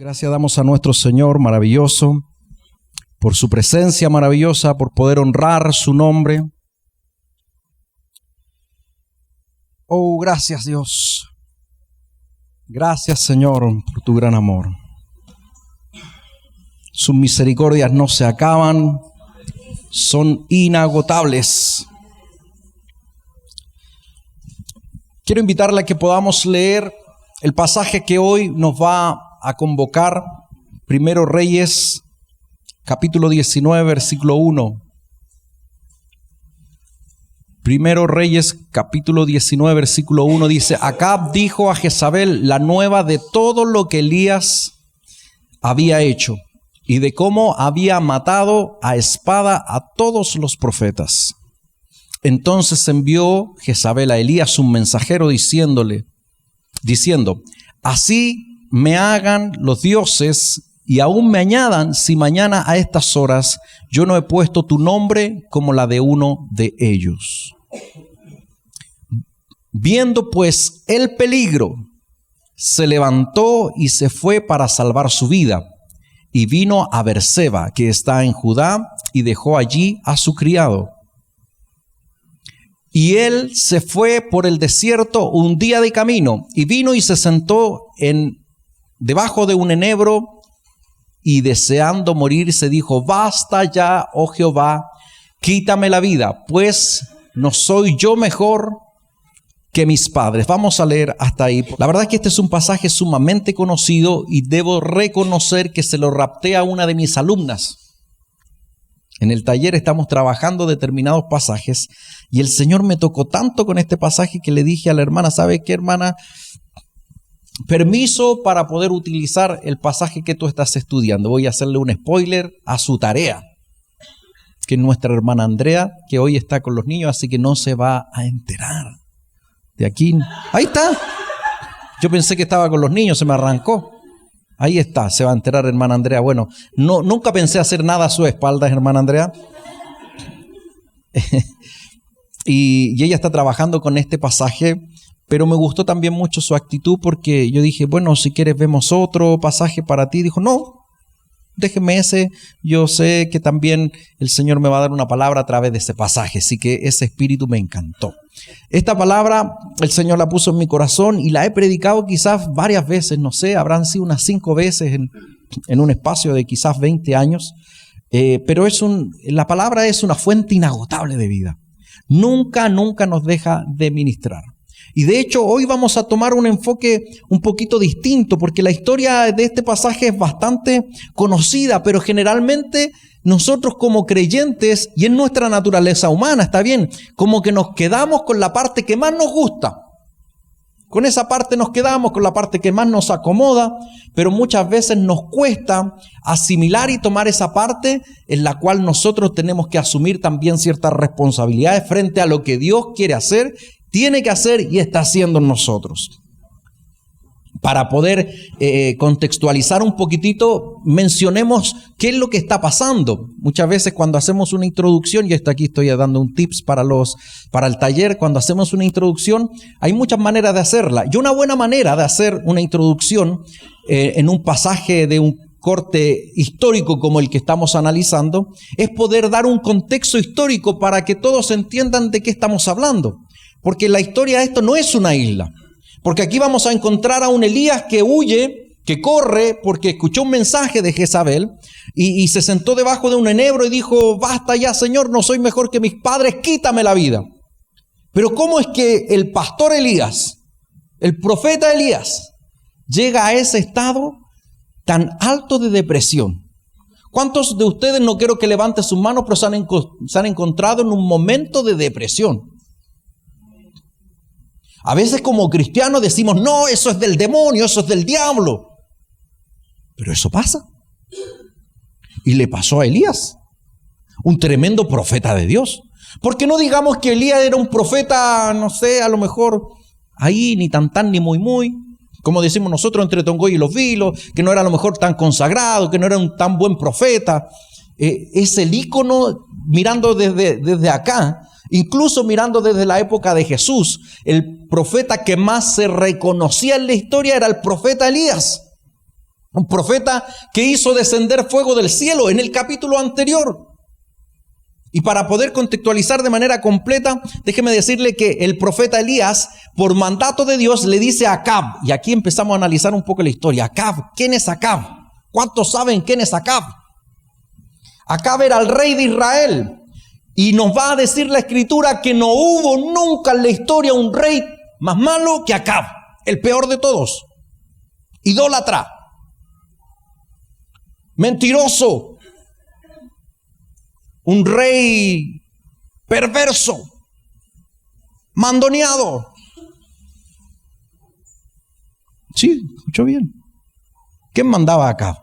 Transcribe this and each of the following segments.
Gracias damos a nuestro Señor maravilloso, por su presencia maravillosa, por poder honrar su nombre. Oh, gracias Dios. Gracias Señor por tu gran amor. Sus misericordias no se acaban, son inagotables. Quiero invitarle a que podamos leer el pasaje que hoy nos va a convocar, Primero Reyes, capítulo 19, versículo 1. Primero Reyes, capítulo 19, versículo 1 dice: Acab dijo a Jezabel la nueva de todo lo que Elías había hecho y de cómo había matado a espada a todos los profetas. Entonces envió Jezabel a Elías un mensajero diciendo: así me hagan los dioses y aún me añadan si mañana a estas horas yo no he puesto tu nombre como la de uno de ellos. Viendo pues el peligro, se levantó y se fue para salvar su vida, y vino a Berseba, que está en Judá, y dejó allí a su criado. Y él se fue por el desierto un día de camino, y vino y se sentó debajo de un enebro, y deseando morir se dijo: basta ya, oh Jehová, quítame la vida, pues no soy yo mejor que mis padres. Vamos a leer hasta ahí. La verdad es que este es un pasaje sumamente conocido y debo reconocer que se lo rapté a una de mis alumnas. En el taller estamos trabajando determinados pasajes y el Señor me tocó tanto con este pasaje que le dije a la hermana: ¿sabe qué, hermana? Permiso para poder utilizar el pasaje que tú estás estudiando. Voy a hacerle un spoiler a su tarea, que es nuestra hermana Andrea, que hoy está con los niños, así que no se va a enterar. De aquí, ahí está. Yo pensé que estaba con los niños, se me arrancó. Ahí está, se va a enterar hermana Andrea. Bueno, nunca pensé hacer nada a su espalda, hermana Andrea. y ella está trabajando con este pasaje. Pero me gustó también mucho su actitud, porque yo dije: bueno, si quieres vemos otro pasaje para ti. Dijo: no, déjeme ese. Yo sé que también el Señor me va a dar una palabra a través de ese pasaje. Así que ese espíritu me encantó. Esta palabra el Señor la puso en mi corazón y la he predicado quizás varias veces. No sé, habrán sido unas 5 veces en un espacio de quizás 20 años. Pero la palabra es una fuente inagotable de vida. Nunca nos deja de ministrar. Y de hecho hoy vamos a tomar un enfoque un poquito distinto, porque la historia de este pasaje es bastante conocida, pero generalmente nosotros como creyentes, y en nuestra naturaleza humana, está bien, como que nos quedamos con la parte que más nos gusta. Con esa parte nos quedamos, con la parte que más nos acomoda, pero muchas veces nos cuesta asimilar y tomar esa parte en la cual nosotros tenemos que asumir también ciertas responsabilidades frente a lo que Dios quiere hacer, tiene que hacer y está haciendo en nosotros. Para poder contextualizar un poquitito, mencionemos qué es lo que está pasando. Muchas veces cuando hacemos una introducción, y aquí estoy dando un tips para el taller, cuando hacemos una introducción, hay muchas maneras de hacerla. Y una buena manera de hacer una introducción en un pasaje de un corte histórico como el que estamos analizando, es poder dar un contexto histórico para que todos entiendan de qué estamos hablando. Porque la historia de esto no es una isla. Porque aquí vamos a encontrar a un Elías que huye, que corre, porque escuchó un mensaje de Jezabel y se sentó debajo de un enebro y dijo: basta ya, Señor, no soy mejor que mis padres, quítame la vida. Pero ¿cómo es que el pastor Elías, el profeta Elías, llega a ese estado tan alto de depresión? ¿Cuántos de ustedes, no quiero que levanten sus manos, pero se han encontrado en un momento de depresión? A veces como cristianos decimos: no, eso es del demonio, eso es del diablo. Pero eso pasa. Y le pasó a Elías, un tremendo profeta de Dios. Porque no digamos que Elías era un profeta, no sé, a lo mejor ahí ni tan ni muy, como decimos nosotros, entre Tongoy y los Vilos, que no era a lo mejor tan consagrado, que no era un tan buen profeta. Es el ícono, mirando desde acá, incluso mirando desde la época de Jesús, el profeta que más se reconocía en la historia era el profeta Elías. Un profeta que hizo descender fuego del cielo en el capítulo anterior. Y para poder contextualizar de manera completa, déjeme decirle que el profeta Elías, por mandato de Dios, le dice a Acab, y aquí empezamos a analizar un poco la historia. Acab, ¿quién es Acab? ¿Cuántos saben quién es Acab? Acab era el rey de Israel. Y nos va a decir la escritura que no hubo nunca en la historia un rey más malo que Acab, el peor de todos. Idólatra, mentiroso, un rey perverso, mandoneado. Sí, escuchó bien. ¿Quién mandaba a Acab?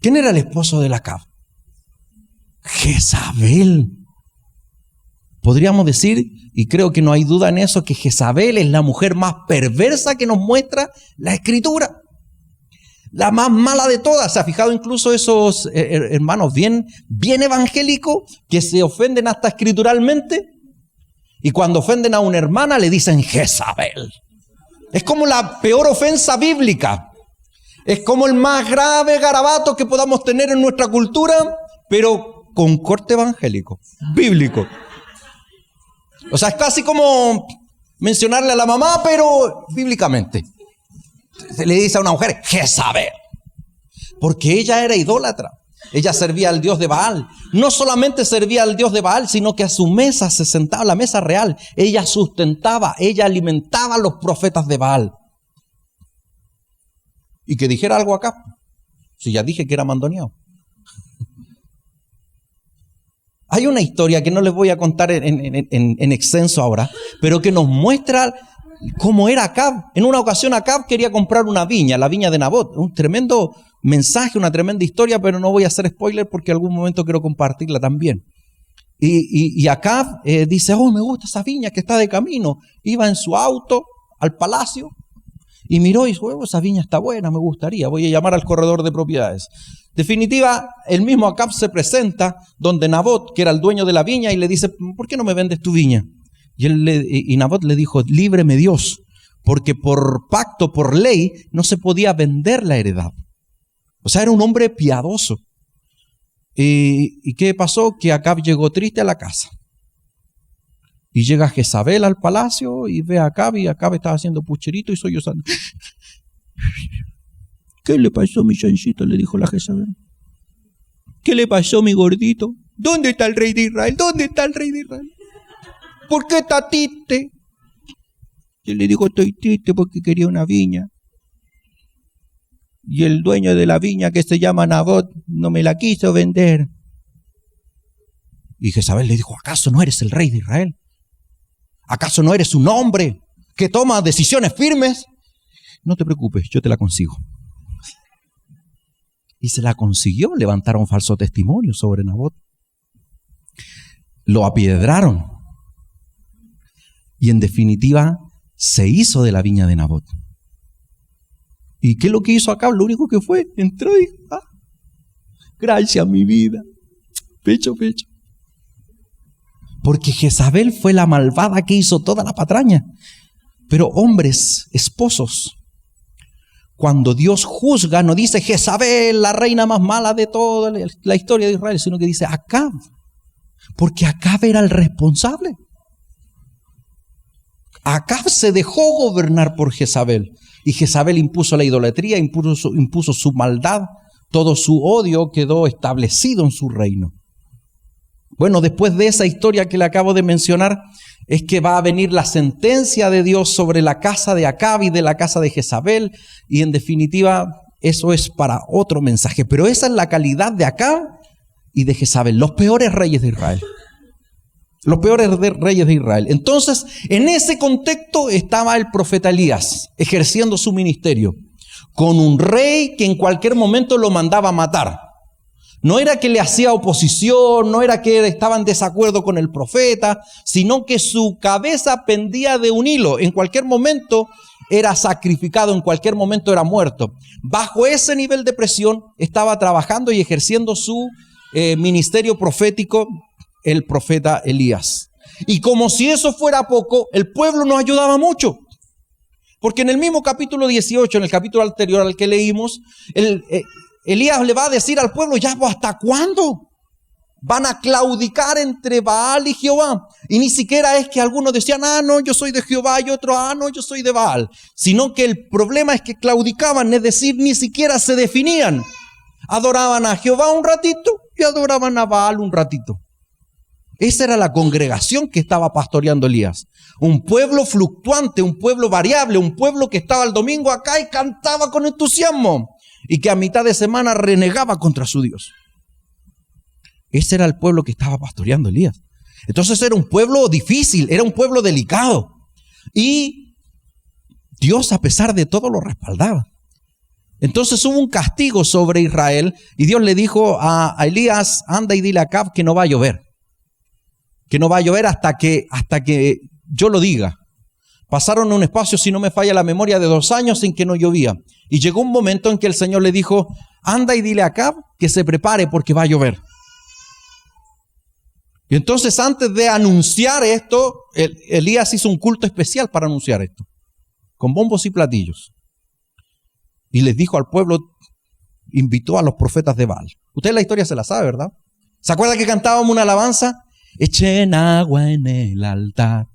¿Quién era el esposo de Acab? Jezabel. Podríamos decir, y creo que no hay duda en eso, que Jezabel es la mujer más perversa que nos muestra la Escritura. La más mala de todas. ¿Se ha fijado incluso esos hermanos bien evangélicos que se ofenden hasta escrituralmente? Y cuando ofenden a una hermana le dicen Jezabel. Es como la peor ofensa bíblica. Es como el más grave garabato que podamos tener en nuestra cultura, pero con corte evangélico, bíblico. O sea, es casi como mencionarle a la mamá, pero bíblicamente. Se le dice a una mujer, Jezabel, porque ella era idólatra. Ella servía al dios de Baal. No solamente servía al dios de Baal, sino que a su mesa se sentaba, la mesa real. Ella sustentaba, ella alimentaba a los profetas de Baal. Y que dijera algo acá, si ya dije que era mandoneado. Hay una historia que no les voy a contar en extenso ahora, pero que nos muestra cómo era Acab. En una ocasión Acab quería comprar una viña, la viña de Nabot. Un tremendo mensaje, una tremenda historia, pero no voy a hacer spoiler porque en algún momento quiero compartirla también. Y Acab dice, oh, me gusta esa viña que está de camino. Iba en su auto al palacio y miró y dijo, oh, esa viña está buena, me gustaría. Voy a llamar al corredor de propiedades. Definitiva, el mismo Acab se presenta donde Nabot, que era el dueño de la viña, y le dice, ¿por qué no me vendes tu viña? Y Nabot le dijo, líbreme Dios, porque por pacto, por ley, no se podía vender la heredad. O sea, era un hombre piadoso. ¿Y qué pasó? Que Acab llegó triste a la casa. Y llega Jezabel al palacio y ve a Acab, y Acab estaba haciendo pucherito y sollozando. ¿Qué le pasó, mi chancito? Le dijo la Jezabel. ¿Qué le pasó, mi gordito? ¿Dónde está el rey de Israel? ¿Dónde está el rey de Israel? ¿Por qué está triste? Y él le dijo, estoy triste porque quería una viña. Y el dueño de la viña, que se llama Nabot, no me la quiso vender. Y Jezabel le dijo, ¿acaso no eres el rey de Israel? ¿Acaso no eres un hombre que toma decisiones firmes? No te preocupes, yo te la consigo. Y se la consiguió. Levantaron falso testimonio sobre Nabot. Lo apiedraron. Y en definitiva se hizo de la viña de Nabot. ¿Y qué es lo que hizo Acab? Lo único que fue, entró y dijo, gracias mi vida. Pecho. Porque Jezabel fue la malvada que hizo toda la patraña. Pero hombres, esposos, cuando Dios juzga, no dice Jezabel, la reina más mala de toda la historia de Israel, sino que dice Acab, porque Acab era el responsable. Acab se dejó gobernar por Jezabel, y Jezabel impuso la idolatría, impuso su maldad, todo su odio quedó establecido en su reino. Bueno, después de esa historia que le acabo de mencionar, es que va a venir la sentencia de Dios sobre la casa de Acab y de la casa de Jezabel, y en definitiva eso es para otro mensaje. Pero esa es la calidad de Acab y de Jezabel, los peores reyes de Israel. Los peores reyes de Israel. Entonces, en ese contexto estaba el profeta Elías ejerciendo su ministerio con un rey que en cualquier momento lo mandaba a matar. No era que le hacía oposición, no era que estaba en desacuerdo con el profeta, sino que su cabeza pendía de un hilo. En cualquier momento era sacrificado, en cualquier momento era muerto. Bajo ese nivel de presión estaba trabajando y ejerciendo su ministerio profético el profeta Elías. Y como si eso fuera poco, el pueblo no ayudaba mucho. Porque en el mismo capítulo 18, en el capítulo anterior al que leímos, Elías le va a decir al pueblo, ya, ¿hasta cuándo van a claudicar entre Baal y Jehová? Y ni siquiera es que algunos decían, no, yo soy de Jehová, y otros, no, yo soy de Baal. Sino que el problema es que claudicaban, es decir, ni siquiera se definían. Adoraban a Jehová un ratito y adoraban a Baal un ratito. Esa era la congregación que estaba pastoreando Elías. Un pueblo fluctuante, un pueblo variable, un pueblo que estaba el domingo acá y cantaba con entusiasmo y que a mitad de semana renegaba contra su Dios. Ese era el pueblo que estaba pastoreando Elías. Entonces era un pueblo difícil, era un pueblo delicado. Y Dios, a pesar de todo, lo respaldaba. Entonces hubo un castigo sobre Israel y Dios le dijo a Elías, anda y dile a Acab que no va a llover. Que no va a llover hasta que yo lo diga. Pasaron un espacio, si no me falla la memoria, de 2 años en que no llovía. Y llegó un momento en que el Señor le dijo, anda y dile a Acab que se prepare porque va a llover. Y entonces antes de anunciar esto, Elías hizo un culto especial para anunciar esto. Con bombos y platillos. Y les dijo al pueblo, invitó a los profetas de Baal. Usted la historia se la sabe, ¿verdad? ¿Se acuerda que cantábamos una alabanza? Echen agua en el altar.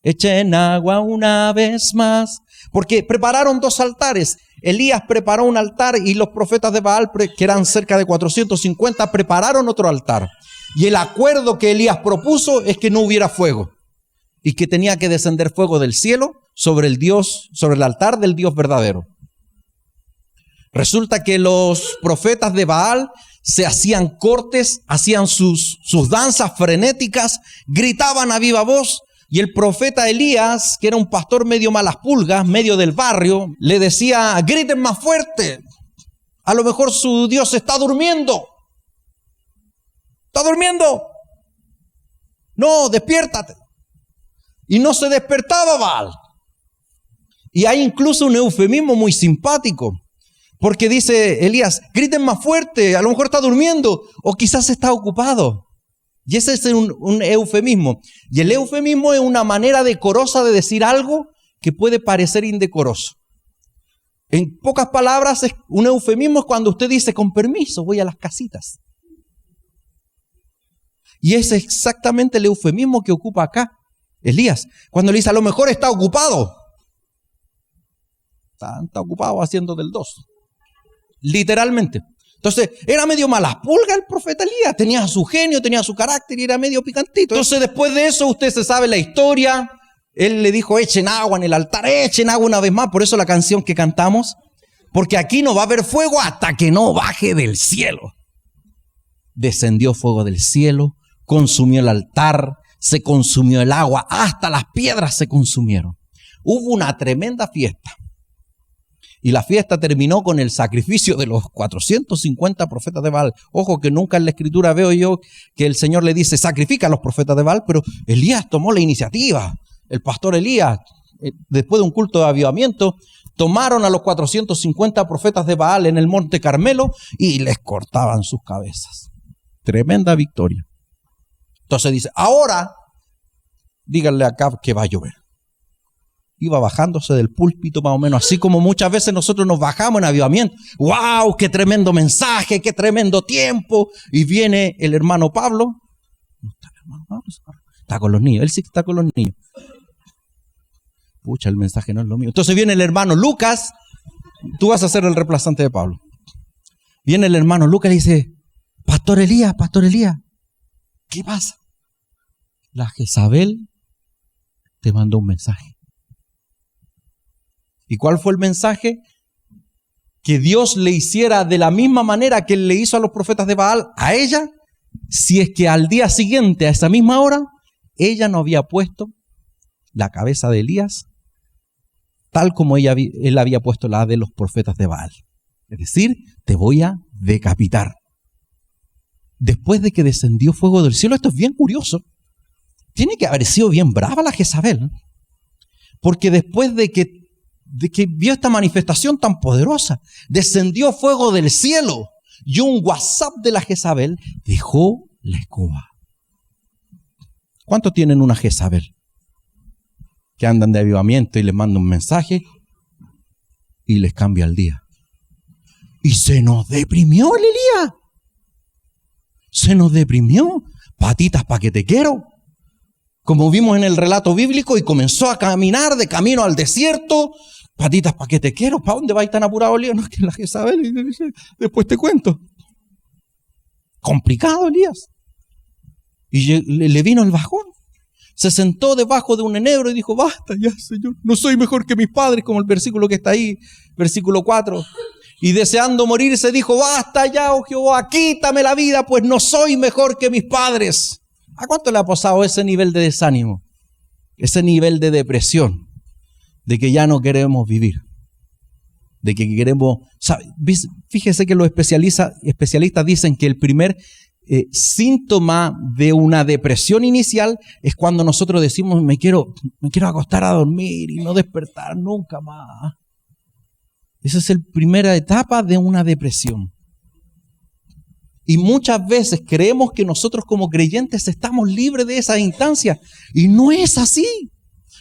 Echen agua una vez más. Porque prepararon 2 altares. Elías preparó un altar y los profetas de Baal, que eran cerca de 450, prepararon otro altar. Y el acuerdo que Elías propuso es que no hubiera fuego. Y que tenía que descender fuego del cielo sobre el altar del Dios verdadero. Resulta que los profetas de Baal se hacían cortes, hacían sus danzas frenéticas, gritaban a viva voz, y el profeta Elías, que era un pastor medio malas pulgas, medio del barrio, le decía, griten más fuerte, a lo mejor su Dios está durmiendo. ¿Está durmiendo? No, despiértate. Y no se despertaba Baal. Y hay incluso un eufemismo muy simpático. Porque dice Elías, griten más fuerte, a lo mejor está durmiendo o quizás está ocupado. Y ese es un eufemismo. Y el eufemismo es una manera decorosa de decir algo que puede parecer indecoroso. En pocas palabras, un eufemismo es cuando usted dice, con permiso, voy a las casitas. Y ese es exactamente el eufemismo que ocupa acá Elías. Cuando le dice, a lo mejor está ocupado. Está ocupado haciendo del 2. Literalmente. Entonces, era medio malas pulgas el profeta Elías. Tenía su genio, tenía su carácter y era medio picantito. Entonces, después de eso, usted se sabe la historia. Él le dijo, echen agua en el altar, echen agua una vez más. Por eso la canción que cantamos. Porque aquí no va a haber fuego hasta que no baje del cielo. Descendió fuego del cielo, consumió el altar, se consumió el agua, hasta las piedras se consumieron. Hubo una tremenda fiesta. Y la fiesta terminó con el sacrificio de los 450 profetas de Baal. Ojo que nunca en la escritura veo yo que el Señor le dice, sacrifica a los profetas de Baal, pero Elías tomó la iniciativa. El pastor Elías, después de un culto de avivamiento, tomaron a los 450 profetas de Baal en el monte Carmelo y les cortaban sus cabezas. Tremenda victoria. Entonces dice, ahora díganle a Acab que va a llover. Iba bajándose del púlpito más o menos, así como muchas veces nosotros nos bajamos en avivamiento. ¡Wow! ¡Qué tremendo mensaje! ¡Qué tremendo tiempo! Y viene el hermano Pablo. No está el hermano Pablo, está con los niños. Él sí está con los niños. Pucha, el mensaje no es lo mío. Entonces viene el hermano Lucas. Tú vas a ser el reemplazante de Pablo. Viene el hermano Lucas y dice, Pastor Elías, ¿qué pasa? La Jezabel te mandó un mensaje. ¿Y cuál fue el mensaje? Que Dios le hiciera de la misma manera que Él le hizo a los profetas de Baal, a ella, si es que al día siguiente, a esa misma hora, ella no había puesto la cabeza de Elías, tal como él había puesto la de los profetas de Baal. Es decir, te voy a decapitar. Después de que descendió fuego del cielo, esto es bien curioso. Tiene que haber sido bien brava la Jezabel, ¿no? Porque después de que vio esta manifestación tan poderosa, descendió fuego del cielo y un WhatsApp de la Jezabel, dejó la escoba. ¿Cuántos tienen una Jezabel? que andan de avivamiento y les manda un mensaje y les cambia el día. Y se nos deprimió el Elías. Se nos deprimió. Patitas pa' que te quiero. Como vimos en el relato bíblico, y comenzó a caminar de camino al desierto. Patitas pa' que te quiero. ¿Para dónde vais tan apurado, Elías? No, es que la Jezabel, después te cuento. Complicado, Elías. Y le vino el bajón. Se sentó debajo de un enebro y dijo, basta ya, Señor, no soy mejor que mis padres, como el versículo que está ahí, versículo 4. Y deseando morirse dijo, basta ya, oh Jehová, quítame la vida, pues no soy mejor que mis padres. ¿A cuánto le ha pasado ese nivel de desánimo? Ese nivel de depresión, de que ya no queremos vivir, de que queremos... Fíjese que los especialistas dicen que el primer síntoma de una depresión inicial es cuando nosotros decimos me quiero acostar a dormir y no despertar nunca más. Esa es la primera etapa de una depresión. Y muchas veces creemos que nosotros como creyentes estamos libres de esa instancia y no es así.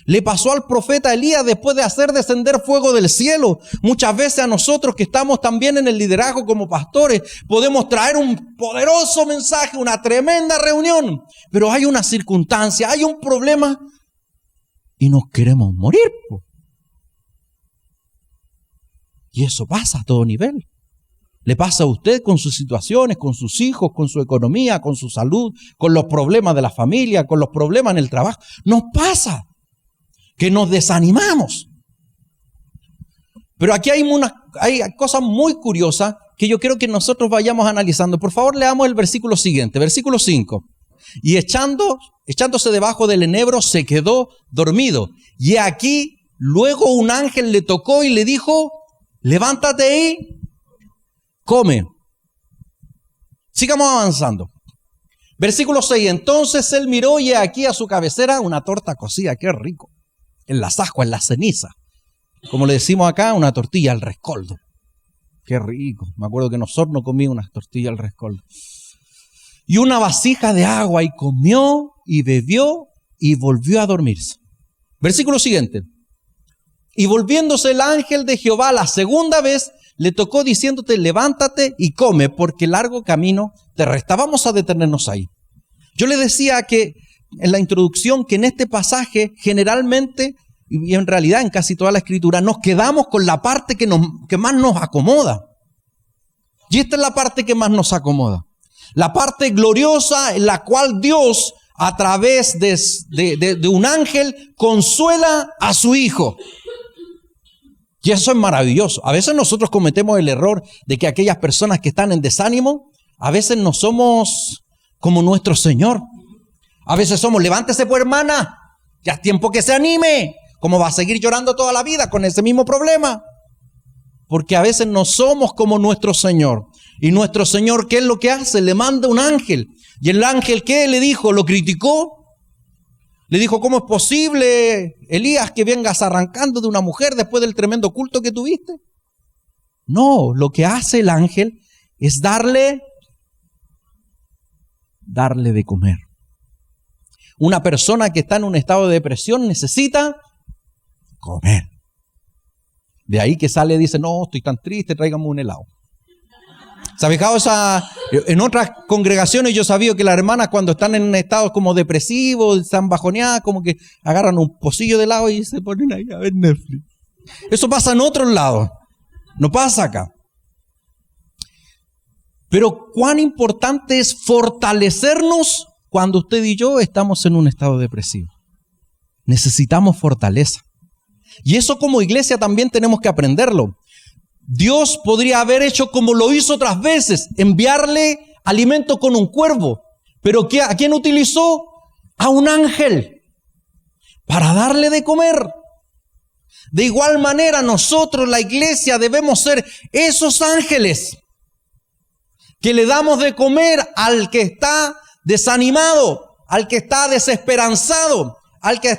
Le pasó al profeta Elías después de hacer descender fuego del cielo. Muchas veces a nosotros que estamos también en el liderazgo como pastores, podemos traer un poderoso mensaje, una tremenda reunión, pero hay una circunstancia, hay un problema y nos queremos morir. Y eso pasa a todo nivel. Le pasa a usted con sus situaciones, con sus hijos, con su economía, con su salud, con los problemas de la familia, con los problemas en el trabajo. Nos pasa que nos desanimamos. Pero aquí hay cosas muy curiosas que yo quiero que nosotros vayamos analizando. Por favor, leamos el versículo siguiente, versículo 5. Y echándose debajo del enebro se quedó dormido. Y aquí luego un ángel le tocó y le dijo, levántate y come. Sigamos avanzando. Versículo 6. Entonces él miró y aquí a su cabecera una torta cocida. ¡Qué rico! En las ascuas, en la ceniza. Como le decimos acá, una tortilla al rescoldo. ¡Qué rico! Me acuerdo que en Osorno comí unas tortillas al rescoldo. Y una vasija de agua y comió y bebió y volvió a dormirse. Versículo siguiente. Y volviéndose el ángel de Jehová la segunda vez, le tocó diciéndote, levántate y come, porque largo camino te resta. Vamos a detenernos ahí. Yo le decía que en la introducción que en este pasaje generalmente, y en realidad en casi toda la escritura, nos quedamos con la parte que más nos acomoda. Y esta es la parte que más nos acomoda. La parte gloriosa en la cual Dios, a través de un ángel, consuela a su hijo. Y eso es maravilloso. A veces nosotros cometemos el error de que aquellas personas que están en desánimo, a veces no somos como nuestro Señor. A veces somos, levántese pues hermana, ya es tiempo que se anime. ¿Cómo va a seguir llorando toda la vida con ese mismo problema? Porque a veces no somos como nuestro Señor. Y nuestro Señor, ¿qué es lo que hace? Le manda un ángel. ¿Y el ángel qué le dijo? ¿Lo criticó? Le dijo, ¿cómo es posible, Elías, que vengas arrancando de una mujer después del tremendo culto que tuviste? No, lo que hace el ángel es darle de comer. Una persona que está en un estado de depresión necesita comer. De ahí que sale y dice, no, estoy tan triste, tráigame un helado. ¿Se ha fijado en otras congregaciones yo sabía que las hermanas cuando están en un estado como depresivo, están bajoneadas, como que agarran un pocillo de helado y se ponen ahí a ver Netflix? Eso pasa en otros lados, no pasa acá. Pero cuán importante es fortalecernos cuando usted y yo estamos en un estado depresivo. Necesitamos fortaleza. Y eso como iglesia también tenemos que aprenderlo. Dios podría haber hecho como lo hizo otras veces, enviarle alimento con un cuervo. Pero ¿a quién utilizó? A un ángel para darle de comer. De igual manera nosotros, la iglesia, debemos ser esos ángeles que le damos de comer al que está desanimado, al que está desesperanzado, al que ha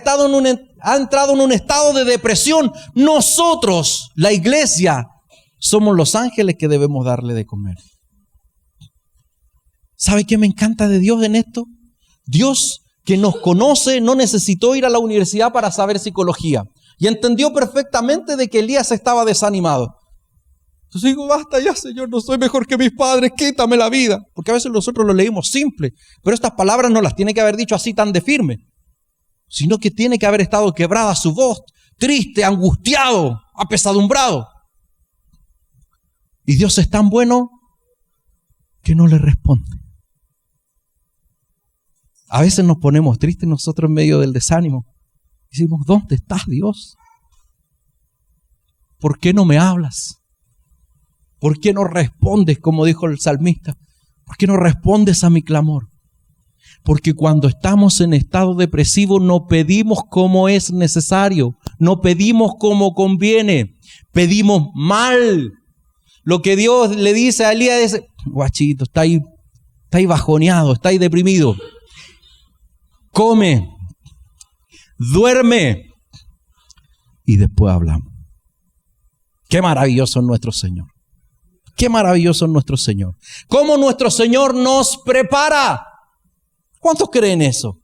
entrado en un estado de depresión. Nosotros, la iglesia, somos los ángeles que debemos darle de comer. ¿Sabe qué me encanta de Dios en esto? Dios que nos conoce, no necesitó ir a la universidad para saber psicología. Y entendió perfectamente de que Elías estaba desanimado. Entonces digo, basta ya, Señor, no soy mejor que mis padres, quítame la vida. Porque a veces nosotros lo leímos simple, pero estas palabras no las tiene que haber dicho así tan de firme, sino que tiene que haber estado quebrada su voz, triste, angustiado, apesadumbrado. Y Dios es tan bueno que no le responde. A veces nos ponemos tristes nosotros en medio del desánimo. Decimos, ¿dónde estás, Dios? ¿Por qué no me hablas? ¿Por qué no respondes, como dijo el salmista? ¿Por qué no respondes a mi clamor? Porque cuando estamos en estado depresivo no pedimos como es necesario, no pedimos como conviene, pedimos mal. Lo que Dios le dice a Elías es, guachito, está ahí bajoneado, está ahí deprimido. Come, duerme y después hablamos. Qué maravilloso es nuestro Señor. Qué maravilloso es nuestro Señor. Cómo nuestro Señor nos prepara. ¿Cuántos creen eso?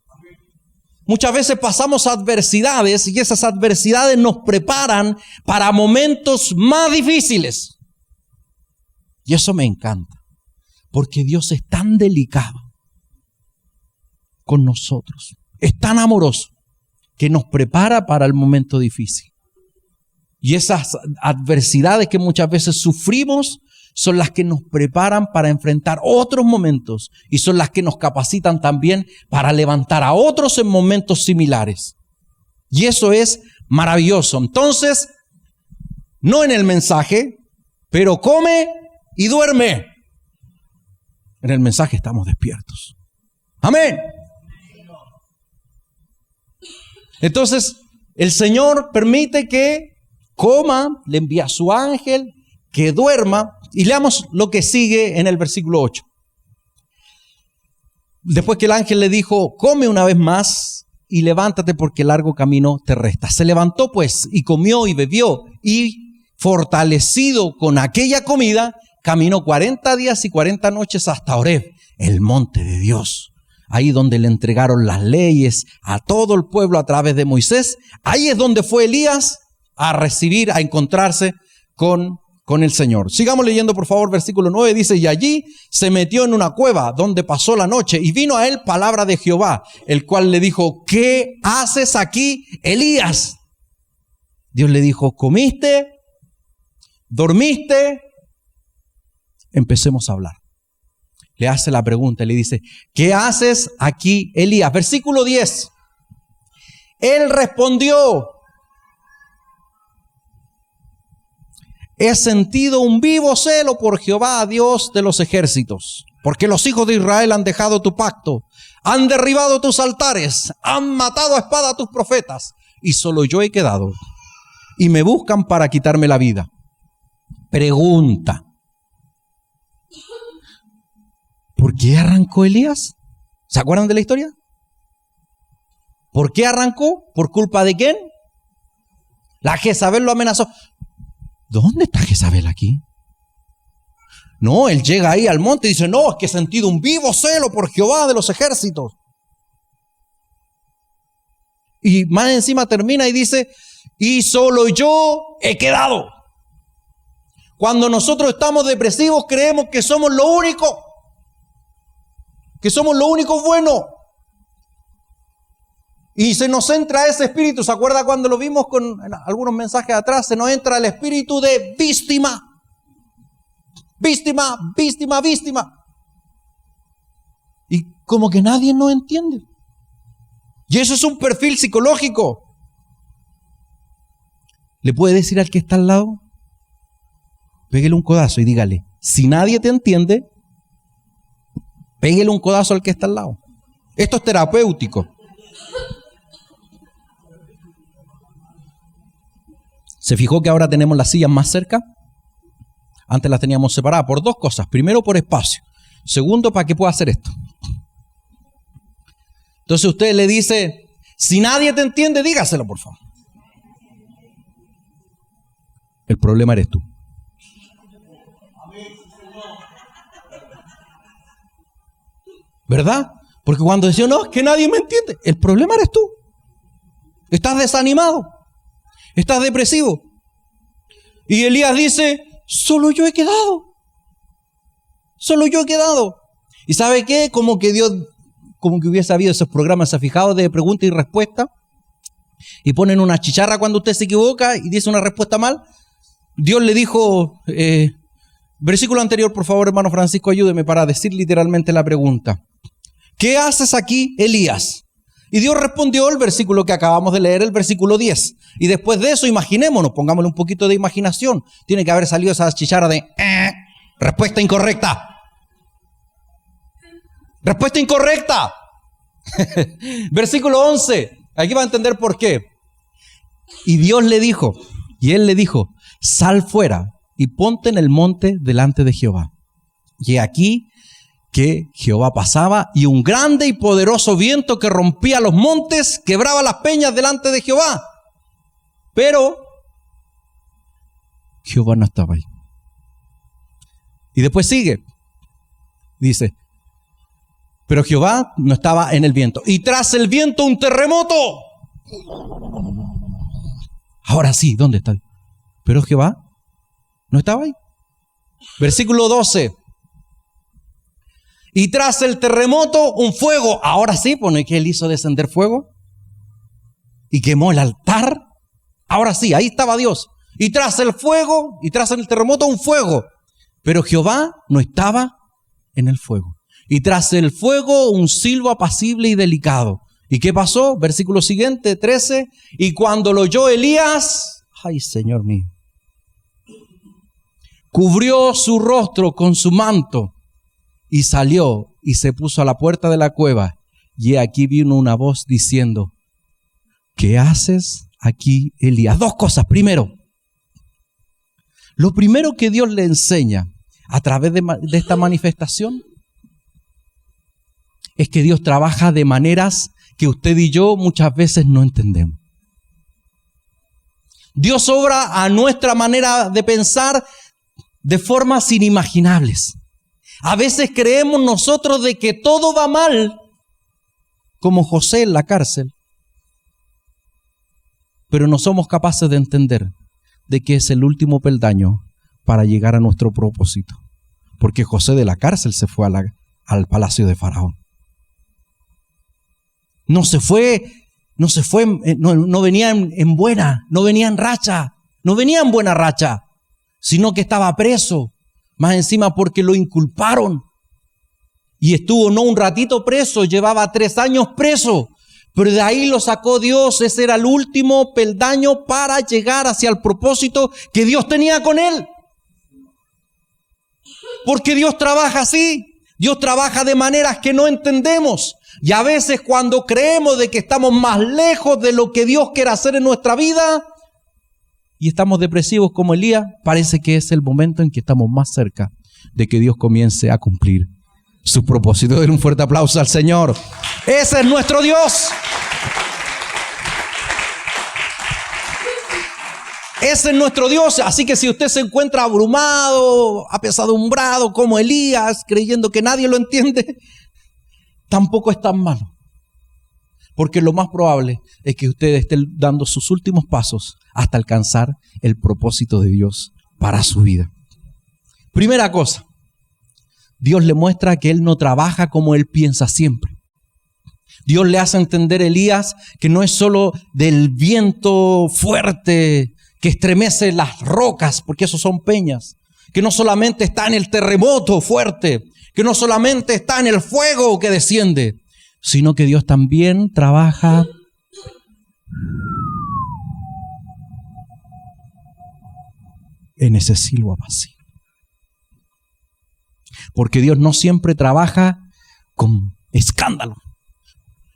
Muchas veces pasamos adversidades y esas adversidades nos preparan para momentos más difíciles. Y eso me encanta, porque Dios es tan delicado con nosotros, es tan amoroso que nos prepara para el momento difícil. Y esas adversidades que muchas veces sufrimos son las que nos preparan para enfrentar otros momentos y son las que nos capacitan también para levantar a otros en momentos similares. Y eso es maravilloso. Entonces, no en el mensaje, pero come y duerme. En el mensaje estamos despiertos. Amén. Entonces, el Señor permite que coma, le envía a su ángel, que duerma. Y leamos lo que sigue en el versículo 8. Después que el ángel le dijo, come una vez más y levántate porque el largo camino te resta. Se levantó pues y comió y bebió y fortalecido con aquella comida, caminó 40 días y 40 noches hasta Horeb, el monte de Dios. Ahí donde le entregaron las leyes a todo el pueblo a través de Moisés. Ahí es donde fue Elías a recibir, a encontrarse con el Señor. Sigamos leyendo, por favor, versículo 9. Dice, y allí se metió en una cueva donde pasó la noche y vino a él palabra de Jehová, el cual le dijo, ¿qué haces aquí, Elías? Dios le dijo, ¿comiste? ¿Dormiste? Empecemos a hablar. Le hace la pregunta, le dice, ¿qué haces aquí, Elías? Versículo 10. Él respondió, he sentido un vivo celo por Jehová, Dios de los ejércitos, porque los hijos de Israel han dejado tu pacto, han derribado tus altares, han matado a espada a tus profetas, y solo yo he quedado, y me buscan para quitarme la vida. Pregunta, ¿por qué arrancó Elías? ¿Se acuerdan de la historia? ¿Por qué arrancó? ¿Por culpa de quién? La Jezabel lo amenazó. ¿Dónde está Jezabel aquí? No, él llega ahí al monte y dice, no, es que he sentido un vivo celo por Jehová de los ejércitos. Y más encima termina y dice, y solo yo he quedado. Cuando nosotros estamos depresivos creemos que somos lo único bueno. Y se nos entra ese espíritu, ¿se acuerda cuando lo vimos con algunos mensajes atrás? Se nos entra el espíritu de víctima. Víctima, víctima, víctima. Y como que nadie nos entiende. Y eso es un perfil psicológico. ¿Le puede decir al que está al lado? Pégale un codazo y dígale, si nadie te entiende, pégale un codazo al que está al lado. Esto es terapéutico. ¿Se fijó que ahora tenemos las sillas más cerca? Antes las teníamos separadas por dos cosas. Primero, por espacio. Segundo, para que pueda hacer esto. Entonces usted le dice, si nadie te entiende, dígaselo, por favor. El problema eres tú. ¿Verdad? Porque cuando decía, no, es que nadie me entiende, el problema eres tú. Estás desanimado, estás depresivo. Y Elías dice, solo yo he quedado. Solo yo he quedado. ¿Y sabe qué? Como que Dios, como que hubiese habido esos programas, ¿se ha fijado? De pregunta y respuesta. Y ponen una chicharra cuando usted se equivoca y dice una respuesta mal. Dios le dijo, versículo anterior, por favor, hermano Francisco, ayúdeme para decir literalmente la pregunta. ¿Qué haces aquí, Elías? Y Dios respondió el versículo que acabamos de leer, el versículo 10. Y después de eso, imaginémonos, pongámosle un poquito de imaginación. Tiene que haber salido esa chicharra de respuesta incorrecta. Respuesta incorrecta. Versículo 11. Aquí va a entender por qué. Y Dios le dijo, y él le dijo, sal fuera y ponte en el monte delante de Jehová. Y aquí que Jehová pasaba y un grande y poderoso viento que rompía los montes, quebraba las peñas delante de Jehová. Pero Jehová no estaba ahí. Y después sigue. Dice, pero Jehová no estaba en el viento. Y tras el viento un terremoto. Ahora sí, ¿dónde está? Pero Jehová no estaba ahí. Versículo 12. Y tras el terremoto, un fuego. Ahora sí, pone que él hizo descender fuego. Y quemó el altar. Ahora sí, ahí estaba Dios. Y tras el fuego, y tras el terremoto, un fuego. Pero Jehová no estaba en el fuego. Y tras el fuego, un silbo apacible y delicado. ¿Y qué pasó? Versículo siguiente, 13. Y cuando lo oyó Elías, ay, Señor mío, cubrió su rostro con su manto. Y salió y se puso a la puerta de la cueva. Y aquí vino una voz diciendo, ¿qué haces aquí, Elías? Dos cosas. Primero, lo primero que Dios le enseña a través de esta manifestación es que Dios trabaja de maneras que usted y yo muchas veces no entendemos. Dios obra a nuestra manera de pensar de formas inimaginables. A veces creemos nosotros de que todo va mal, como José en la cárcel, pero no somos capaces de entender de que es el último peldaño para llegar a nuestro propósito, porque José de la cárcel se fue al palacio de Faraón. No venía en buena racha, sino que estaba preso. Más encima porque lo inculparon. Y estuvo no un ratito preso, llevaba 3 años preso. Pero de ahí lo sacó Dios. Ese era el último peldaño para llegar hacia el propósito que Dios tenía con él. Porque Dios trabaja así. Dios trabaja de maneras que no entendemos. Y a veces cuando creemos de que estamos más lejos de lo que Dios quiere hacer en nuestra vida, y estamos depresivos como Elías, parece que es el momento en que estamos más cerca de que Dios comience a cumplir su propósito. Den un fuerte aplauso al Señor. Ese es nuestro Dios. Ese es nuestro Dios. Así que si usted se encuentra abrumado, apesadumbrado como Elías, creyendo que nadie lo entiende, tampoco es tan malo. Porque lo más probable es que usted esté dando sus últimos pasos hasta alcanzar el propósito de Dios para su vida. Primera cosa, Dios le muestra que Él no trabaja como Él piensa siempre. Dios le hace entender a Elías que no es solo del viento fuerte que estremece las rocas, porque esos son peñas, que no solamente está en el terremoto fuerte, que no solamente está en el fuego que desciende, sino que Dios también trabaja en ese silbo apacible. Porque Dios no siempre trabaja con escándalo.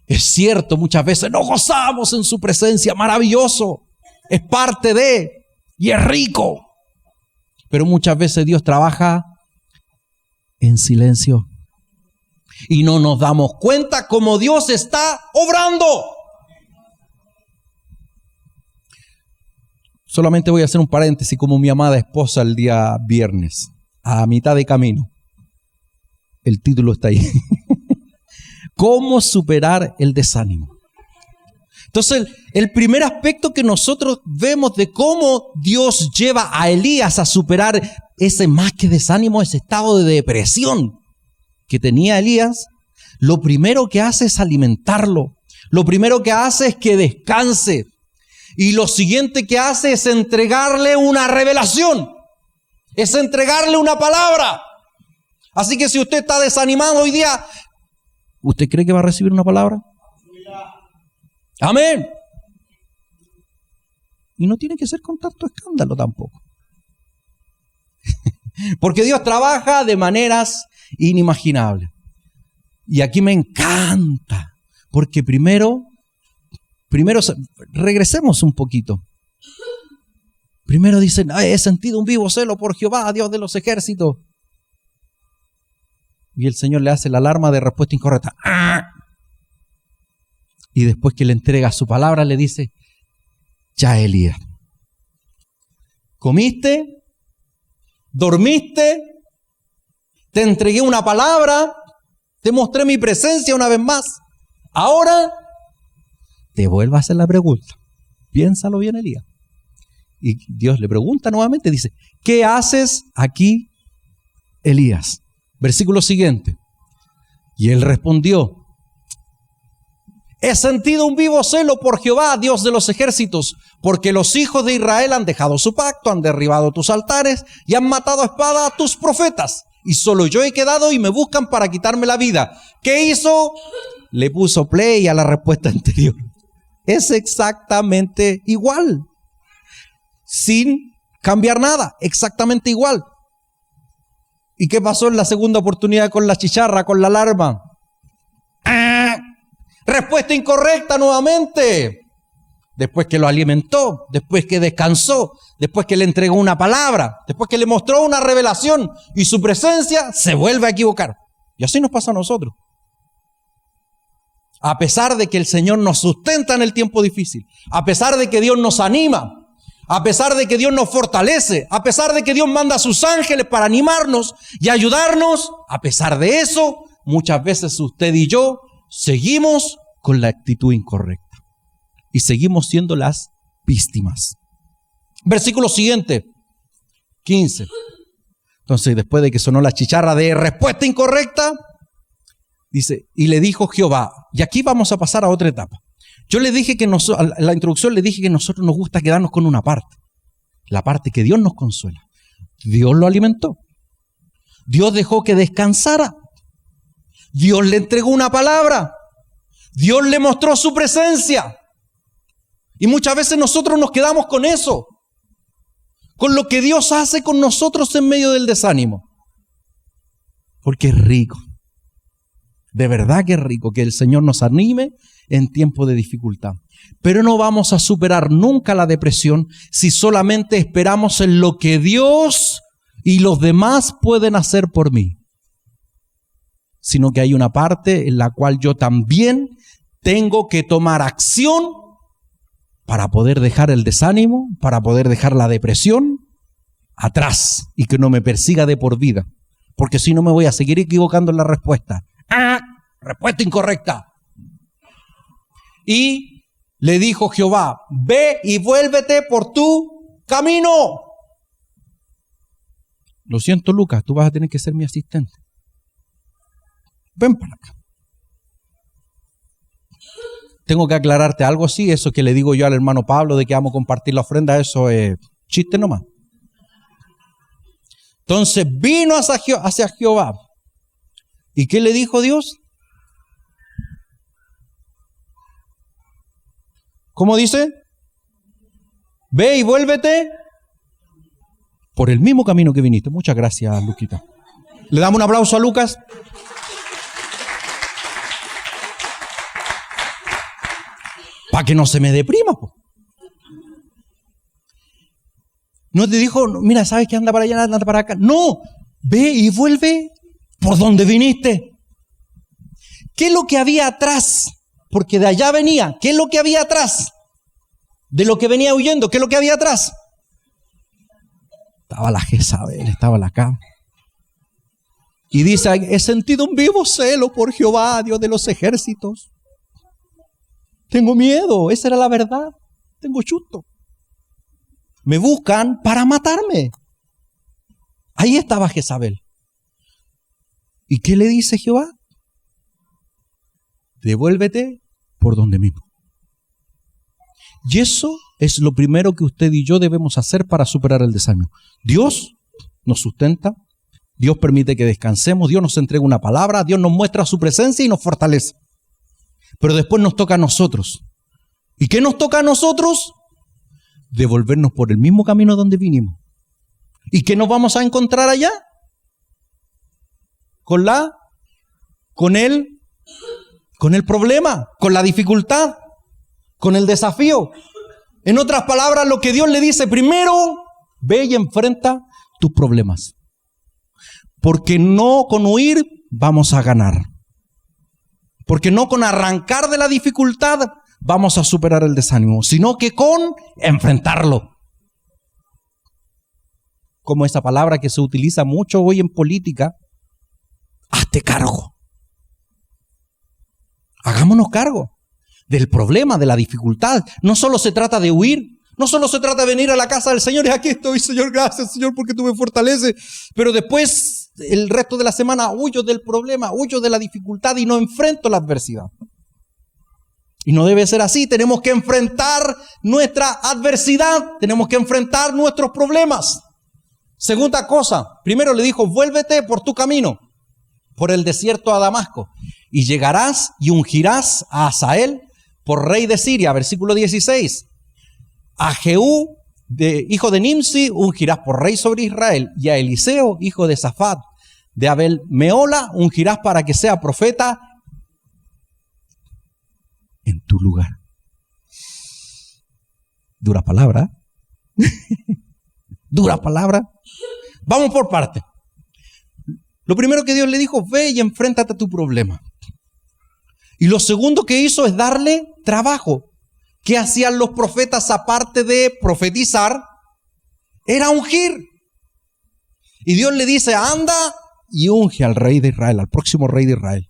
Es cierto, muchas veces nos gozamos en su presencia, maravilloso, es parte de, y es rico. Pero muchas veces Dios trabaja en silencio. Y no nos damos cuenta cómo Dios está obrando. Solamente voy a hacer un paréntesis como mi amada esposa el día viernes, a mitad de camino. El título está ahí. ¿Cómo superar el desánimo? Entonces, el primer aspecto que nosotros vemos de cómo Dios lleva a Elías a superar ese más que desánimo, ese estado de depresión que tenía Elías, lo primero que hace es alimentarlo. Lo primero que hace es que descanse. Y lo siguiente que hace es entregarle una revelación. Es entregarle una palabra. Así que si usted está desanimado hoy día, ¿usted cree que va a recibir una palabra? Amén. Y no tiene que ser con tanto escándalo tampoco. Porque Dios trabaja de maneras inimaginables. Y aquí me encanta. Porque primero, regresemos un poquito. Primero dicen, he sentido un vivo celo por Jehová, Dios de los ejércitos. Y el Señor le hace la alarma de respuesta incorrecta. ¡Ah! Y después que le entrega su palabra, le dice, ya Elías, ¿comiste? ¿Dormiste? Te entregué una palabra, te mostré mi presencia una vez más. Ahora te vuelvo a hacer la pregunta. Piénsalo bien, Elías. Y Dios le pregunta nuevamente, dice, ¿qué haces aquí, Elías? Versículo siguiente. Y él respondió, he sentido un vivo celo por Jehová, Dios de los ejércitos, porque los hijos de Israel han dejado su pacto, han derribado tus altares y han matado a espada a tus profetas. Y solo yo he quedado y me buscan para quitarme la vida. ¿Qué hizo? Le puso play a la respuesta anterior. Es exactamente igual. Sin cambiar nada, exactamente igual. ¿Y qué pasó en la segunda oportunidad con la chicharra, con la alarma? ¡Ah! Respuesta incorrecta nuevamente. Después que lo alimentó, después que descansó, después que le entregó una palabra, después que le mostró una revelación y su presencia, se vuelve a equivocar. Y así nos pasa a nosotros. A pesar de que el Señor nos sustenta en el tiempo difícil, a pesar de que Dios nos anima, a pesar de que Dios nos fortalece, a pesar de que Dios manda a sus ángeles para animarnos y ayudarnos, a pesar de eso, muchas veces usted y yo seguimos con la actitud incorrecta y seguimos siendo las víctimas. Versículo siguiente, 15. Entonces, después de que sonó la chicharra de respuesta incorrecta, dice, y le dijo Jehová, y aquí vamos a pasar a otra etapa. Yo le dije que en la introducción le dije que a nosotros nos gusta quedarnos con una parte, la parte que Dios nos consuela. Dios lo alimentó. Dios dejó que descansara. Dios le entregó una palabra. Dios le mostró su presencia. Y muchas veces nosotros nos quedamos con eso, con lo que Dios hace con nosotros en medio del desánimo. Porque es rico. De verdad que es rico que el Señor nos anime en tiempo de dificultad. Pero no vamos a superar nunca la depresión si solamente esperamos en lo que Dios y los demás pueden hacer por mí. Sino que hay una parte en la cual yo también tengo que tomar acción para poder dejar el desánimo, para poder dejar la depresión atrás y que no me persiga de por vida. Porque si no me voy a seguir equivocando en la respuesta. ¡Ah! Respuesta incorrecta. Y le dijo Jehová, ve y vuélvete por tu camino. Lo siento, Lucas, tú vas a tener que ser mi asistente. Ven para acá. Tengo que aclararte algo así, eso que le digo yo al hermano Pablo de que vamos a compartir la ofrenda, eso es chiste nomás. Entonces vino hacia Jehová. ¿Y qué le dijo Dios? ¿Cómo dice? Ve y vuélvete por el mismo camino que viniste. Muchas gracias, Luquita. Le damos un aplauso a Lucas. Para que no se me deprima. Po. No te dijo, mira, ¿sabes que anda para allá, anda para acá? No, ve y vuelve por donde viniste. ¿Qué es lo que había atrás? Porque de allá venía. ¿Qué es lo que había atrás? De lo que venía huyendo. ¿Qué es lo que había atrás? Estaba la Jezabel, estaba la cama. Y dice, he sentido un vivo celo por Jehová, Dios de los ejércitos. Tengo miedo, esa era la verdad. Tengo chuto. Me buscan para matarme. Ahí estaba Jezabel. ¿Y qué le dice Jehová? Devuélvete por donde mismo. Y eso es lo primero que usted y yo debemos hacer para superar el desánimo. Dios nos sustenta, Dios permite que descansemos, Dios nos entrega una palabra, Dios nos muestra su presencia y nos fortalece. Pero después nos toca a nosotros. ¿Y qué nos toca a nosotros? Devolvernos por el mismo camino donde vinimos. ¿Y qué nos vamos a encontrar allá? Con el problema, con la dificultad, con el desafío. En otras palabras, lo que Dios le dice, primero, ve y enfrenta tus problemas. Porque no con huir vamos a ganar. Porque no con arrancar de la dificultad vamos a superar el desánimo, sino que con enfrentarlo. Como esa palabra que se utiliza mucho hoy en política, hazte cargo. Hagámonos cargo del problema, de la dificultad. No solo se trata de huir, no solo se trata de venir a la casa del Señor y aquí estoy, Señor, gracias, Señor, porque tú me fortaleces. Pero después, el resto de la semana, huyo del problema, huyo de la dificultad y no enfrento la adversidad. Y no debe ser así. Tenemos que enfrentar nuestra adversidad, tenemos que enfrentar nuestros problemas. Segunda cosa, primero le dijo, vuélvete por tu camino, por el desierto a Damasco, y llegarás y ungirás a Hazael por rey de Siria. Versículo 16. A Jehú, hijo de Nimsi, ungirás por rey sobre Israel, y a Eliseo, hijo de Safat, de Abel Meola, ungirás para que sea profeta en tu lugar. Dura palabra. Dura palabra. Vamos por parte. Lo primero que Dios le dijo, ve y enfréntate a tu problema. Y lo segundo que hizo es darle trabajo. ¿Qué hacían los profetas aparte de profetizar? Era ungir. Y Dios le dice, anda y unge al rey de Israel, al próximo rey de Israel.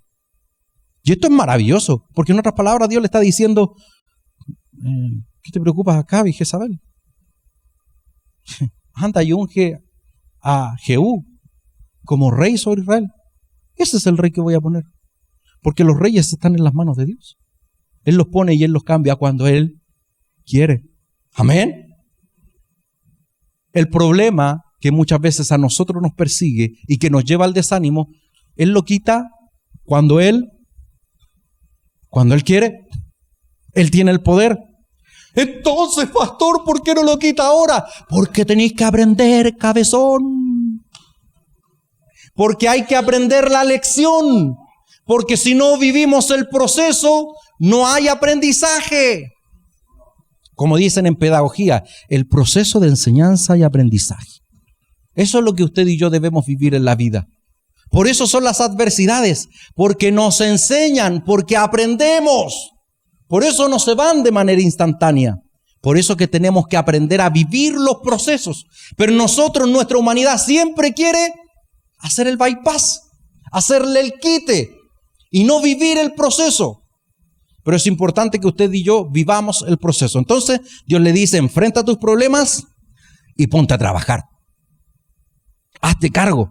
Y esto es maravilloso, porque en otras palabras Dios le está diciendo, ¿qué te preocupas acá, Jezabel? Anda y unge a Jehú como rey sobre Israel. Ese es el rey que voy a poner. Porque los reyes están en las manos de Dios. Él los pone y Él los cambia cuando Él quiere. Amén. El problema que muchas veces a nosotros nos persigue y que nos lleva al desánimo, Él lo quita cuando Él quiere. Él tiene el poder. Entonces, pastor, ¿por qué no lo quita ahora? Porque tenéis que aprender, cabezón. Porque hay que aprender la lección. Porque si no vivimos el proceso, no hay aprendizaje. Como dicen en pedagogía, el proceso de enseñanza y aprendizaje. Eso es lo que usted y yo debemos vivir en la vida. Por eso son las adversidades, porque nos enseñan, porque aprendemos. Por eso no se van de manera instantánea. Por eso que tenemos que aprender a vivir los procesos. Pero nosotros, nuestra humanidad siempre quiere hacer el bypass, hacerle el quite y no vivir el proceso. Pero es importante que usted y yo vivamos el proceso. Entonces Dios le dice, enfrenta tus problemas y ponte a trabajar. Hazte cargo.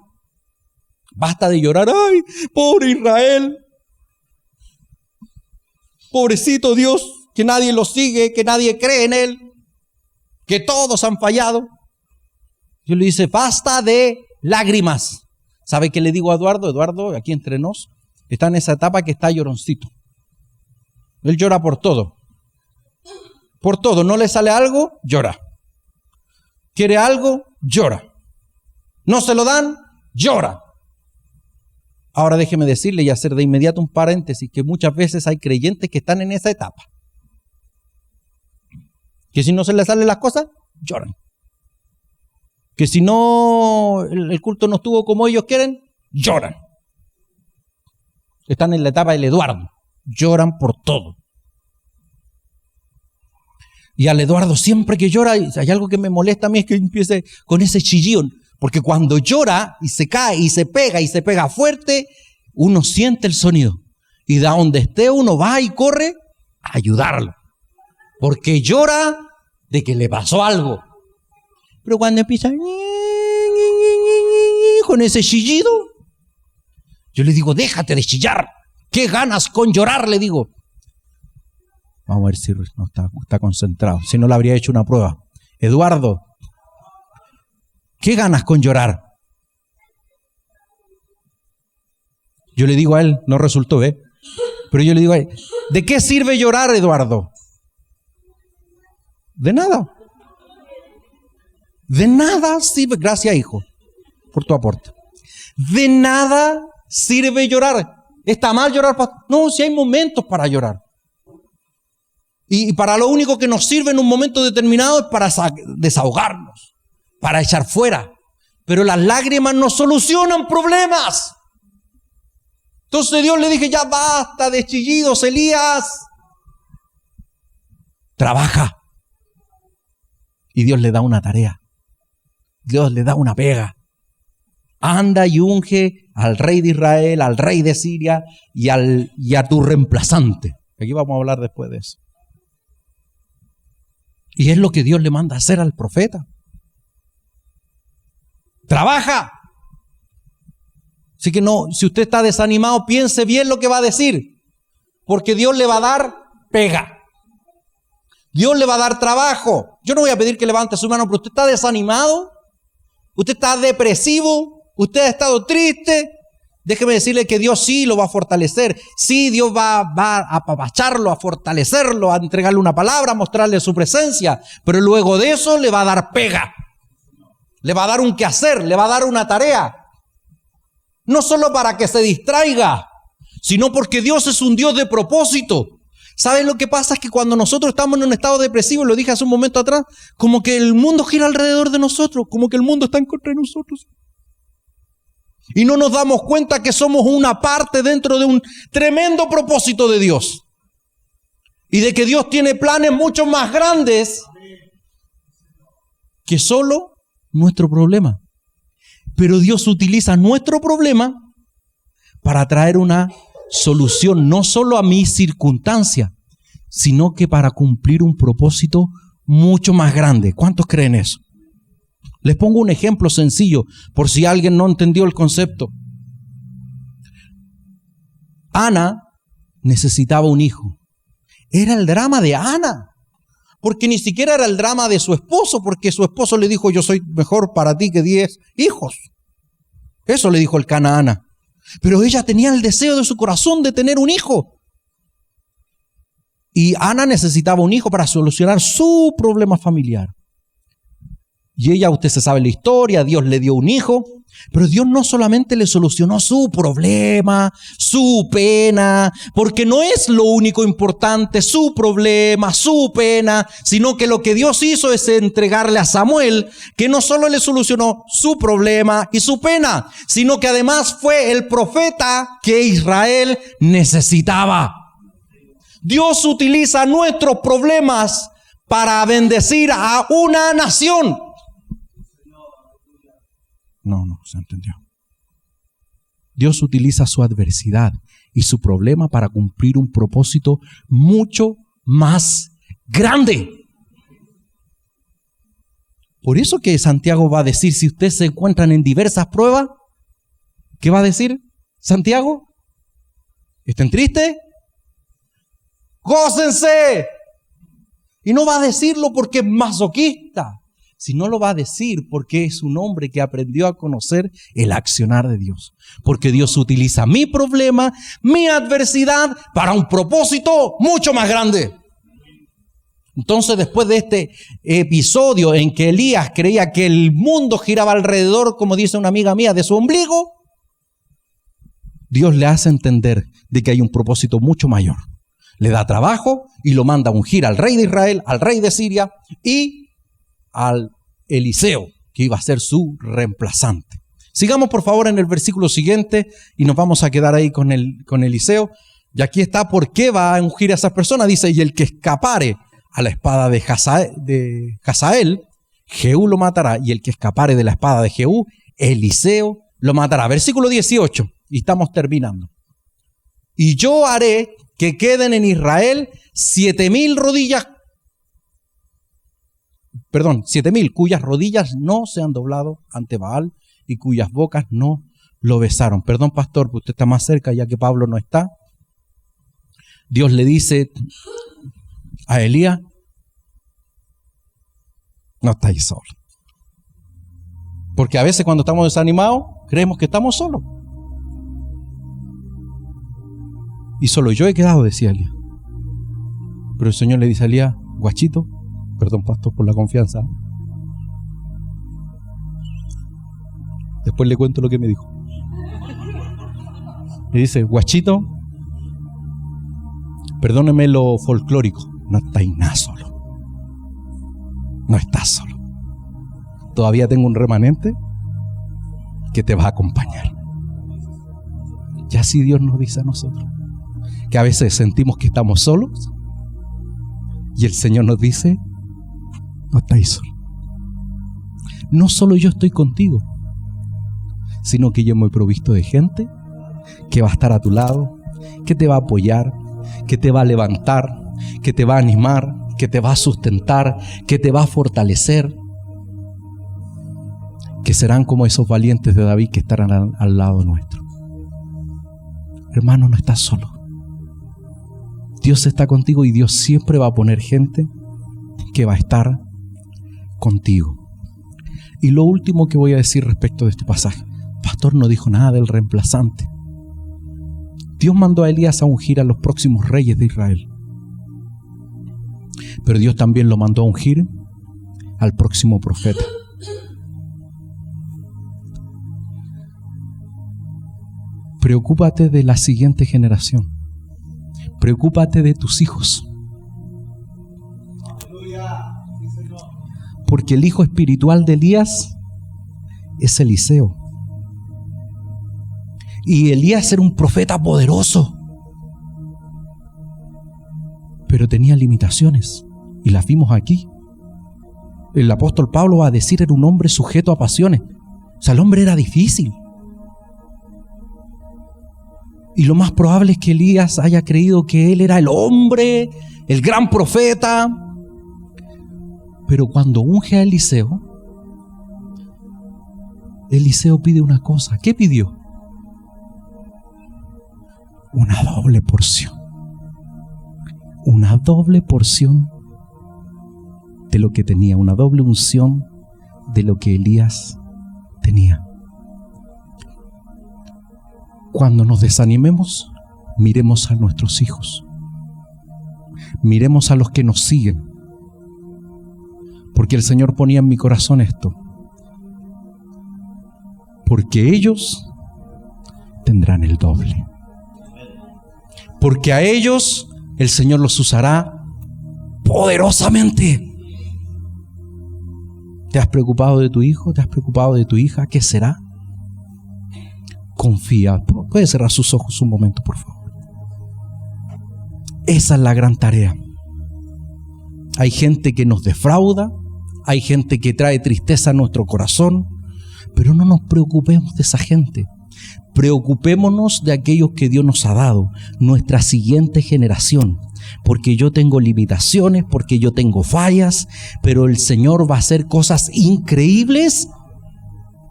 Basta de llorar, ay, pobre Israel. Pobrecito Dios, que nadie lo sigue, que nadie cree en Él, que todos han fallado. Dios le dice, basta de lágrimas. ¿Sabe qué le digo a Eduardo? Eduardo, aquí entre nos, está en esa etapa que está lloroncito. Él llora por todo. Por todo. No le sale algo, llora. Quiere algo, llora. No se lo dan, llora. Ahora déjeme decirle y hacer de inmediato un paréntesis, que muchas veces hay creyentes que están en esa etapa. Que si no se les salen las cosas, lloran. Que si no, el culto no estuvo como ellos quieren, lloran. Están en la etapa del Eduardo. Lloran por todo. Y al Eduardo siempre que llora, hay algo que me molesta a mí, es que empiece con ese chillón. Porque cuando llora y se cae y se pega fuerte, uno siente el sonido. Y de donde esté uno va y corre a ayudarlo. Porque llora de que le pasó algo. Pero cuando empieza con ese chillido, yo le digo, déjate de chillar. ¿Qué ganas con llorar? Le digo. Vamos a ver si no está concentrado. Si no, le habría hecho una prueba. Eduardo, ¿qué ganas con llorar? Yo le digo a él, no resultó, pero yo le digo a él, ¿de qué sirve llorar, Eduardo? De nada. De nada sirve. Gracias, hijo, por tu aporte. De nada sirve llorar. ¿Está mal llorar? No, si hay momentos para llorar. Y para lo único que nos sirve en un momento determinado es para desahogarnos, para echar fuera. Pero las lágrimas no solucionan problemas. Entonces Dios le dije, ya basta de chillidos, Elías. Trabaja. Y Dios le da una tarea. Dios le da una pega. Anda y unge al rey de Israel, al rey de Siria y a tu reemplazante. Aquí vamos a hablar después de eso. Y es lo que Dios le manda a hacer al profeta. Trabaja. Así que no, si usted está desanimado, piense bien lo que va a decir. Porque Dios le va a dar pega. Dios le va a dar trabajo. Yo no voy a pedir que levante su mano, pero usted está desanimado. Usted está depresivo. Usted ha estado triste. Déjeme decirle que Dios sí lo va a fortalecer. Sí, Dios va a apapacharlo, a fortalecerlo, a entregarle una palabra, a mostrarle su presencia. Pero luego de eso le va a dar pega. Le va a dar un quehacer, le va a dar una tarea. No solo para que se distraiga, sino porque Dios es un Dios de propósito. ¿Sabes lo que pasa? Es que cuando nosotros estamos en un estado depresivo, lo dije hace un momento atrás, como que el mundo gira alrededor de nosotros, como que el mundo está en contra de nosotros. Y no nos damos cuenta que somos una parte dentro de un tremendo propósito de Dios. Y de que Dios tiene planes mucho más grandes que solo nuestro problema. Pero Dios utiliza nuestro problema para traer una solución no solo a mi circunstancia, sino que para cumplir un propósito mucho más grande. ¿Cuántos creen eso? Les pongo un ejemplo sencillo, por si alguien no entendió el concepto. Ana necesitaba un hijo. Era el drama de Ana, porque ni siquiera era el drama de su esposo, porque su esposo le dijo, yo soy mejor para ti que 10 hijos. Eso le dijo el Cana a Ana. Pero ella tenía el deseo de su corazón de tener un hijo. Y Ana necesitaba un hijo para solucionar su problema familiar. Y ella, usted se sabe la historia, Dios le dio un hijo, pero Dios no solamente le solucionó su problema, su pena, porque no es lo único importante, su problema, su pena, sino que lo que Dios hizo es entregarle a Samuel, que no solo le solucionó su problema y su pena, sino que además fue el profeta que Israel necesitaba. Dios utiliza nuestros problemas para bendecir a una nación. No se entendió. Dios utiliza su adversidad y su problema para cumplir un propósito mucho más grande. Por eso que Santiago va a decir, si ustedes se encuentran en diversas pruebas, ¿qué va a decir Santiago? ¿Estén tristes? ¡Gócense! Y no va a decirlo porque es masoquista, sino lo va a decir porque es un hombre que aprendió a conocer el accionar de Dios. Porque Dios utiliza mi problema, mi adversidad, para un propósito mucho más grande. Entonces, después de este episodio en que Elías creía que el mundo giraba alrededor, como dice una amiga mía, de su ombligo, Dios le hace entender de que hay un propósito mucho mayor. Le da trabajo y lo manda a ungir al rey de Israel, al rey de Siria y al Eliseo, que iba a ser su reemplazante. Sigamos por favor en el versículo siguiente y nos vamos a quedar ahí con Eliseo. Y aquí está por qué va a ungir a esas personas. Dice, y el que escapare a la espada de Hazael, Jehú lo matará, y el que escapare de la espada de Jehú, Eliseo lo matará. Versículo 18, y estamos terminando. Y yo haré que queden en Israel 7,000 rodillas, 7,000 cuyas rodillas no se han doblado ante Baal y cuyas bocas no lo besaron. Perdón, pastor, porque usted está más cerca ya que Pablo no está. Dios le dice a Elías, no estáis solos. Porque a veces cuando estamos desanimados, creemos que estamos solos. Y solo yo he quedado, decía Elías. Pero el Señor le dice a Elías, guachito, perdón, pastor, por la confianza. Después le cuento lo que me dijo. Le dice, guachito, perdóneme lo folclórico, no estáis nada solo. No estás solo. Todavía tengo un remanente que te va a acompañar. Y así Dios nos dice a nosotros, que a veces sentimos que estamos solos, y el Señor nos dice, no estáis solos. No solo yo estoy contigo, sino que yo me he provisto de gente que va a estar a tu lado, que te va a apoyar, que te va a levantar, que te va a animar, que te va a sustentar, que te va a fortalecer, que serán como esos valientes de David que estarán al lado nuestro. Hermano, no estás solo. Dios está contigo y Dios siempre va a poner gente que va a estar contigo. Y lo último que voy a decir respecto de este pasaje, pastor no dijo nada del reemplazante. Dios mandó a Elías a ungir a los próximos reyes de Israel. Pero Dios también lo mandó a ungir al próximo profeta. Preocúpate de la siguiente generación. Preocúpate de tus hijos. Porque el hijo espiritual de Elías es Eliseo. Y Elías era un profeta poderoso, pero tenía limitaciones, y las vimos aquí. El apóstol Pablo va a decir, era un hombre sujeto a pasiones. O sea, el hombre era difícil. Y lo más probable es que Elías haya creído que él era el hombre, el gran profeta. Pero cuando unge a Eliseo, Eliseo pide una cosa. ¿Qué pidió? Una doble porción. Una doble porción de lo que tenía. Una doble unción de lo que Elías tenía. Cuando nos desanimemos, miremos a nuestros hijos. Miremos a los que nos siguen. Porque el Señor ponía en mi corazón esto. Porque ellos tendrán el doble. Porque a ellos el Señor los usará poderosamente. ¿Te has preocupado de tu hijo? ¿Te has preocupado de tu hija? ¿Qué será? Confía. Puede cerrar sus ojos un momento, por favor. Esa es la gran tarea. Hay gente que nos defrauda, hay gente que trae tristeza a nuestro corazón, pero no nos preocupemos de esa gente. Preocupémonos de aquellos que Dios nos ha dado, nuestra siguiente generación. Porque yo tengo limitaciones, porque yo tengo fallas, pero el Señor va a hacer cosas increíbles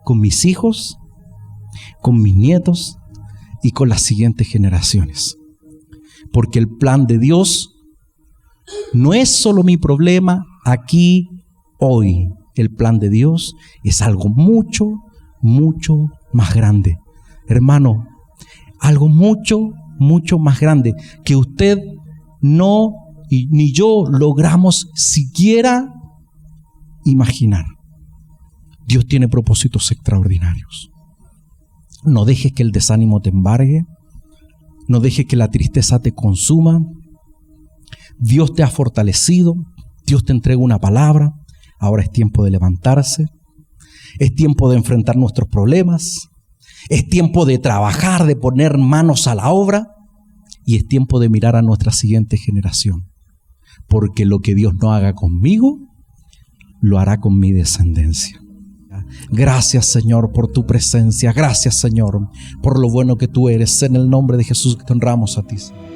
con mis hijos, con mis nietos y con las siguientes generaciones. Porque el plan de Dios no es solo mi problema aquí, hoy. El plan de Dios es algo mucho, mucho más grande. Hermano, algo mucho, mucho más grande que usted no y ni yo logramos siquiera imaginar. Dios tiene propósitos extraordinarios. No dejes que el desánimo te embargue. No dejes que la tristeza te consuma. Dios te ha fortalecido. Dios te entrega una palabra. Ahora es tiempo de levantarse. Es tiempo de enfrentar nuestros problemas. Es tiempo de trabajar, de poner manos a la obra. Y es tiempo de mirar a nuestra siguiente generación. Porque lo que Dios no haga conmigo, lo hará con mi descendencia. Gracias, Señor, por tu presencia. Gracias, Señor, por lo bueno que tú eres. En el nombre de Jesús te honramos a ti, Señor.